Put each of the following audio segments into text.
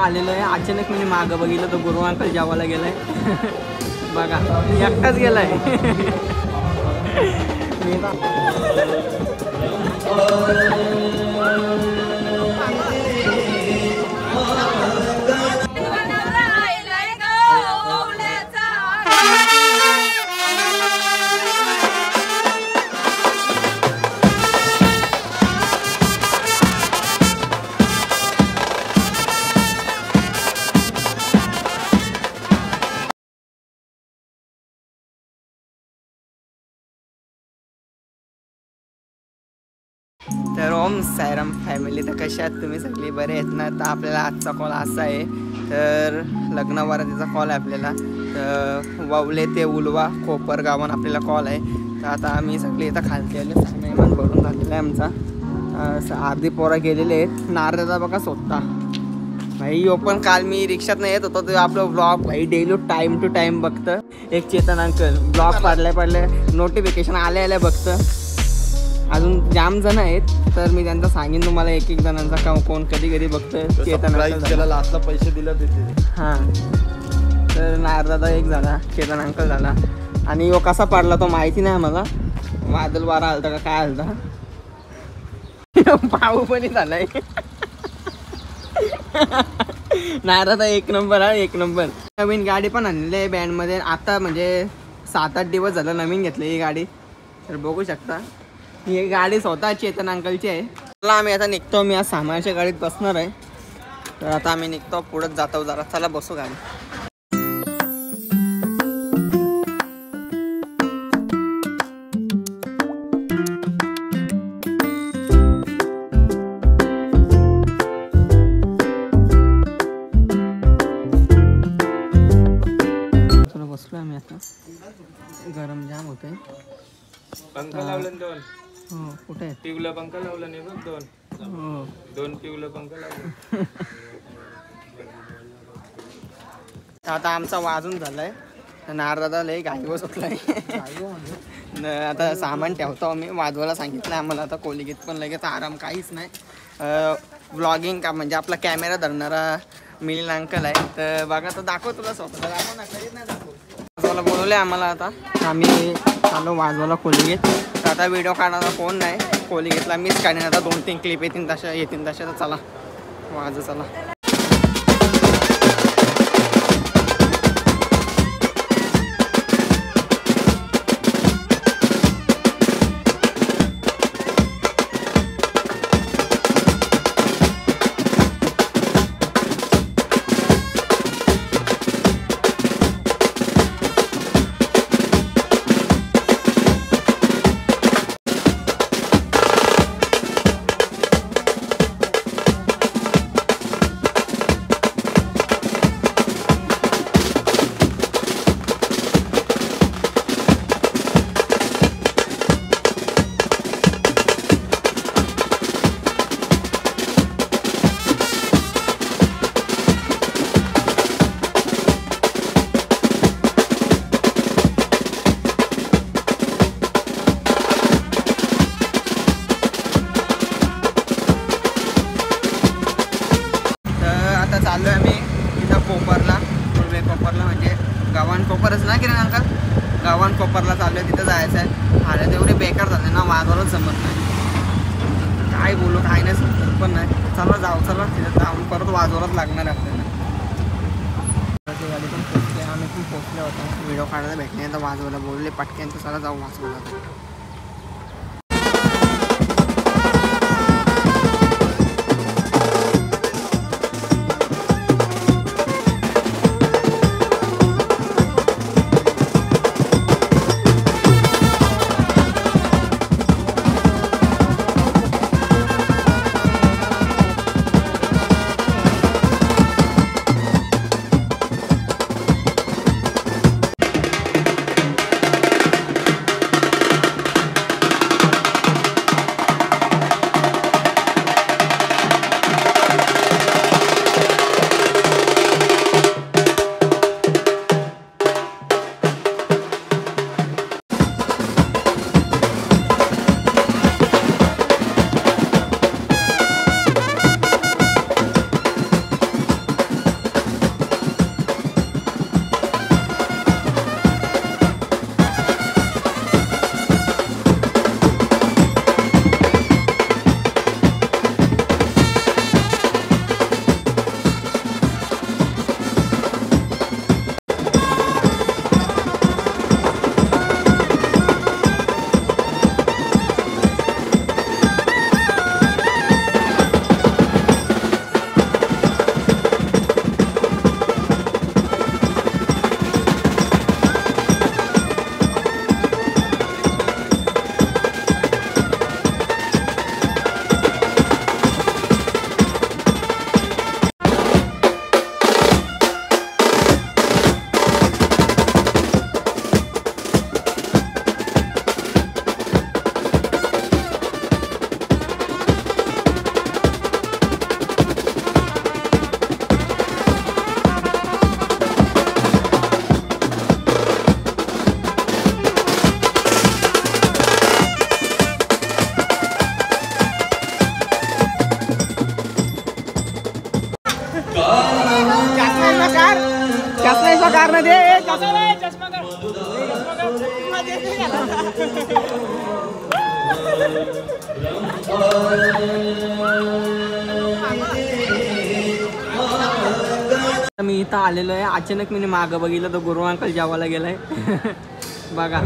आलेलो आहे. अचानक मी मागं बघितलं तर गुरु अंकल जेवायला गेलाय. बघा एकटाच गेलाय. तर ओम सायराम फॅमिली, तर कशा आहात तुम्ही सगळी? बरे आहेत ना? तर आपल्याला आजचा कॉल असा आहे, तर लग्न वरातीचा कॉल आहे आपल्याला. तर वावले ते उलवा कोपर गावान आपल्याला कॉल आहे. तर आता आम्ही सगळे इथं खालती आले, मेहमान भरून झालेला आहे आमचा. अर्धी पोरं गेलेले आहेत. नारदादा बघा स्वतः भाई यो पण काल मी रिक्षात येत होतो तर आपलं ब्लॉग भाई डेली टाइम टू टाइम बघतं. एक चेतन अंकल ब्लॉग पाडल्या नोटिफिकेशन आल्या बघतं. अजून जाम जण आहेत, तर मी त्यांना सांगेन तुम्हाला एक एक जणांचा काम कोण कधी कधी बघतं. चेतन अंकल लास्टला पैसे दिले देते. हां, तर नारदादा एक झाला, चेतन अंकल झाला. आणि यो कसा पाडला तो माहिती नाही मला. वादल वारा आलता का काय आलता. पाहू पण झालाय. नारदादा एक नंबर हा, एक नंबर. नवीन गाडी पण आणलेली आहे बँडमध्ये. आता म्हणजे 7-8 दिवस झालं नवीन घेतली ही गाडी. तर बघू शकता ही गाडी स्वतः चेतन अंकलची आहे. चला आम्ही आता निघतो. मी आज सामानाच्या गाडीत बसणार आहे. तर आता आम्ही निघतो, पुढंच जातो जरा. चला बसू गाडी. चला बसलो आम्ही आता. गरम जाम होतंय. पंखा लावलं 2. हो, कुठे आहे? पिवला पंखा लावला नाही बघ 2. हो, 2 पिवला पंखा लावला. आता आमचा वाजून झालाय. नारदादा लय घाईवर सुटलाय. आता सामान ठेवतो आम्ही. वाजवायला सांगितलं आम्हाला. आता कोलिगीत पण लगेच आराम काहीच नाही. व्लॉगिंग का म्हणजे आपला कॅमेरा धरणारा मिलिंद अंकल आहे. तर बघा, तर दाखव तुला स्वतःला. दाखव ना, कधीच नाही दाखव. वाजवायला बोलवले आम्हाला. आता आम्ही चालू वाजवायला कोलिगीत. तर आता व्हिडिओ काढायला कोण नाही. कोलिगीतला मीच काढेन. आता 2-3 क्लिप येतील तशा. तर चला वाजव, चला. चाललो आहे आम्ही इथं कोपरला. पूर्वे कोपरला म्हणजे गावान कोपरच ना किरण अंकल. गावान कोपरला चाललो आहे, तिथं जायचं आहे. हालत एवढे बेकार झाले ना, वाजवायलाच जमत नाही. काय बोलू काय नाही समजत पण नाही. चला जाऊ, चला तिथं जाऊन परत वाजवायलाच लागणार आहे आपल्याला. गाडी पण पोचले, आम्ही पण पोचले होतो. व्हिडिओ काढायला भेटले तर वाजवायला बोलले पटक्यान. तर चला जाऊ वाजवायला. कार चष्मेचा कार न दे मी इथं आलेलो आहे. अचानक मी मागं बघितलं तर गुरु अंकल जेवायला गेलाय. बघा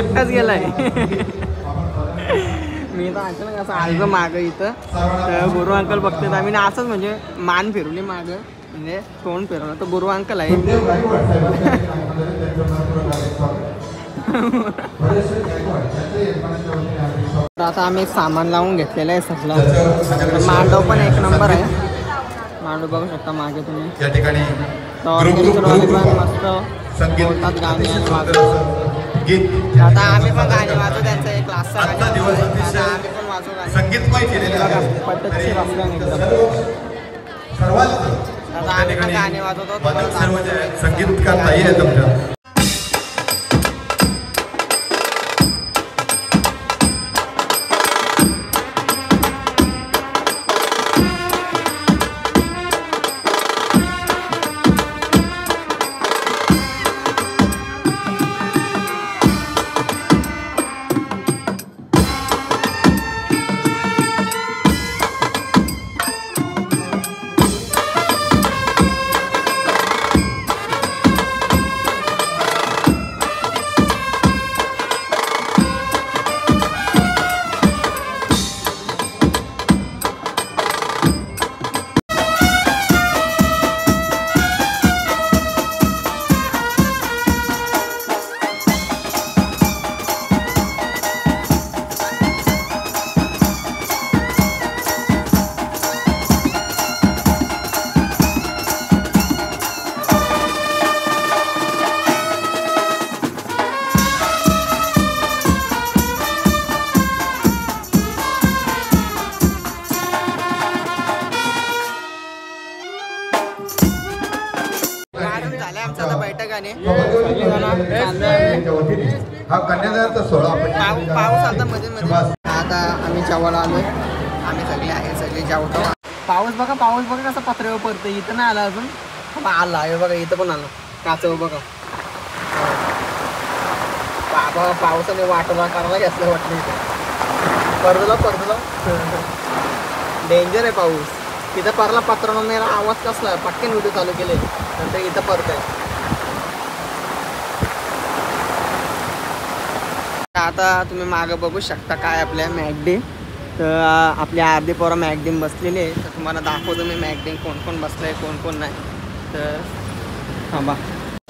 एकटाच गेलाय. मी इथं अचानक असं आलो मागं इथं तर गुरु अंकल बघतात. आम्ही असंच म्हणजे मान फिरवली मागं म्हणजे तोंड फिरवलं तर गुरु अंकल आहे. आता आम्ही सामान लावून घेतलेलं आहे सगळं. मांडव पण एक नंबर आहे. मांडव बघू शकता मागे तुम्ही. या ठिकाणी मस्त बोलतात गाणी आणि वाजवतात. आता आम्ही पण गाणी वाजवू. त्यांचा एक क्लासचा आम्ही पण वाजवू गाणी. संगीतमय केलेले पद्धतशीर वाजवून एकदम. आता आम्ही पण गाणी वाजवतो. संगीतकार ताई आहेत तुमच्या. हा कन्यादानाचा सोहळा पाऊस आता मध्ये मध्ये. आता आम्ही जेवायला आलोय. आम्ही सगळे आहे सगळे जेवतो. पाऊस बघा कसं पत्र्यावर पडतं. इथं नाही आला अजून. आला हे बघा इथं पण आला. काचव बघा बाबा पावसाने वाटला करायला घेतलं वाटलं. इथं परदला डेंजर आहे पाऊस. तिथं परला पत्रानं मेरा आवाज कसला पटकन व्हिडिओ चालू केले नंतर इथं परत आहे. आता तुम्ही मागं बघू शकता काय आपल्या मॅकडी. तर आपल्या अर्धी पोरं मॅकडीम बसलेली आहे. तर तुम्हाला दाखवतो मी मॅकडीम कोण कोण बसलं आहे कोण कोण नाही. तर थांबा.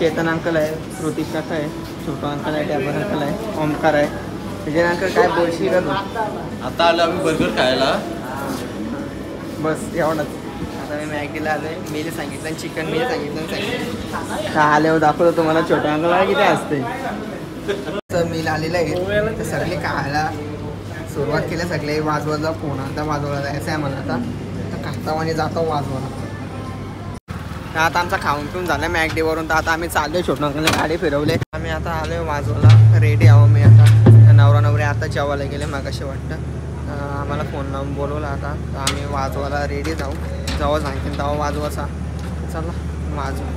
चेतन अंकल आहे, कृतिक काका आहे, छोटू अंकल आहे, टॅबर अंकल आहे, ओमकार आहे. विजय अंकल काय बोलशील का तू? आता आलो आम्ही बर्गर खायला. बस एवढंच. आता मी मॅगडीला आलो आहे. मी जे सांगितलं चिकन मी सांगितलं का आल्यावर दाखवतो तुम्हाला. छोट्या अंकलला किती असते. तर मी आलेलं आहे. तर सगळे खायला सुरुवात केल्या. सगळे वाजवायला फोन आता वाजवायला जायचं आहे मला. आता कातावाने जातो वाजवायला. तर आता आमचा खाऊन पिऊन झालं मॅगडीवरून. तर आता आम्ही चाललो. छोट्या अंकलने गाडी फिरवले. आम्ही आता आलो आहे वाजवायला. रेडी आहो मी आता. नवरा नवरी आता जेवायला गेले मगाशी वाटतं. आम्हाला फोन लावून बोलवलं आता. तर आम्ही वाजवायला रेडी जाऊ. जेव्हा सांगतील तेव्हा वाजवायचा. चला वाजवू.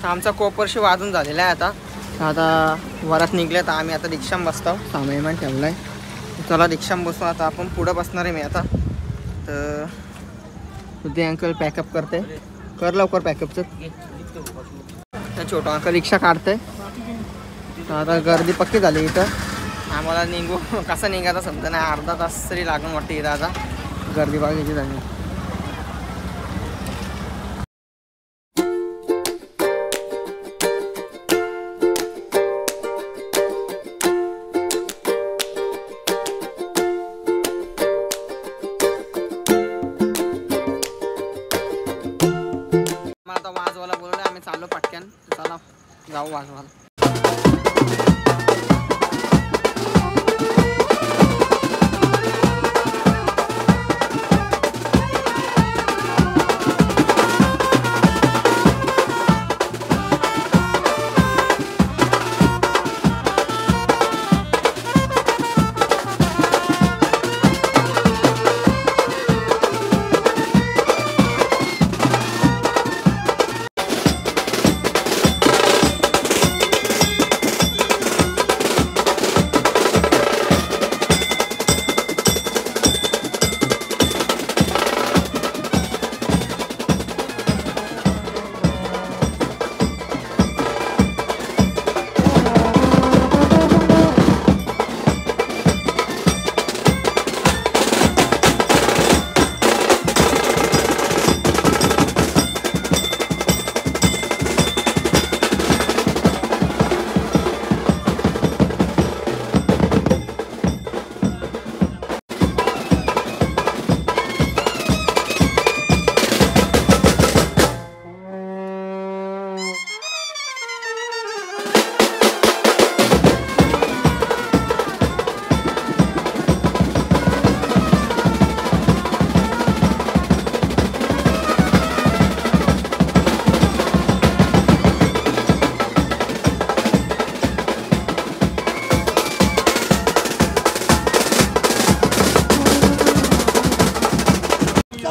आमचा कोपरशी वाजून झालेला आहे आता वरात निघले तर आम्ही आता रिक्षाम बसतो. सामान ठेवला आहे. चला रिक्षाम बसतो. आता आपण पुढं बसणार आहे मी आता. तर ते अंकल पॅकअप करते. कर लवकर पॅकअपचं. छोटा अंकल रिक्षा काढते. आता गर्दी पक्की झाली इथं. आम्हाला निघू कसं निघायचं समजा नाही. अर्धा तास तरी लागून वाटते इथं आता गर्दी बघायची झाली. आता वाजवायला बोलवलं. आम्ही चाललो पटक्यान. चला जाऊ वाजवायला.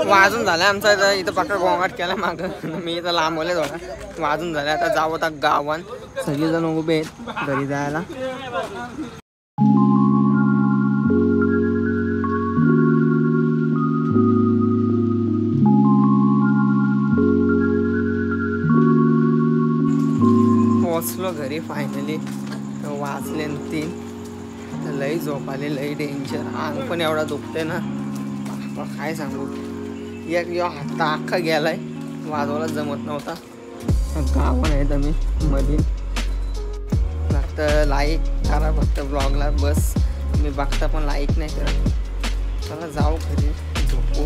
वाजून झालं आमचा इथं पक्का गोंगाट केला मागं. मी इथं लांबवले थोडा. वाजून झालं. आता जाऊ आता गावान. सगळेजण उभे आहेत घरी जायला. पोचलो घरी फायनली. वाजले 3. लई झोप आली. लई डेंजर. अंग पण एवढा दुखते ना काय सांगू. एक हात अख्खा गेलाय. वाजवायला जमत नव्हता. गावान आहे तर मी मध्ये. फक्त लाईक करा फक्त ब्लॉगला बस. मी बघता पण लाईक नाही करत. चला जाऊ घरी झोपू.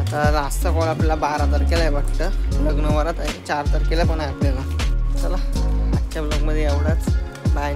आता लास्टचा कॉल आपल्याला 12 तारखेला आहे वाटतं. लग्न वरात आहे. 4 तारखेला पण आहे आपल्याला. चला आजच्या ब्लॉगमध्ये एवढाच. बाय.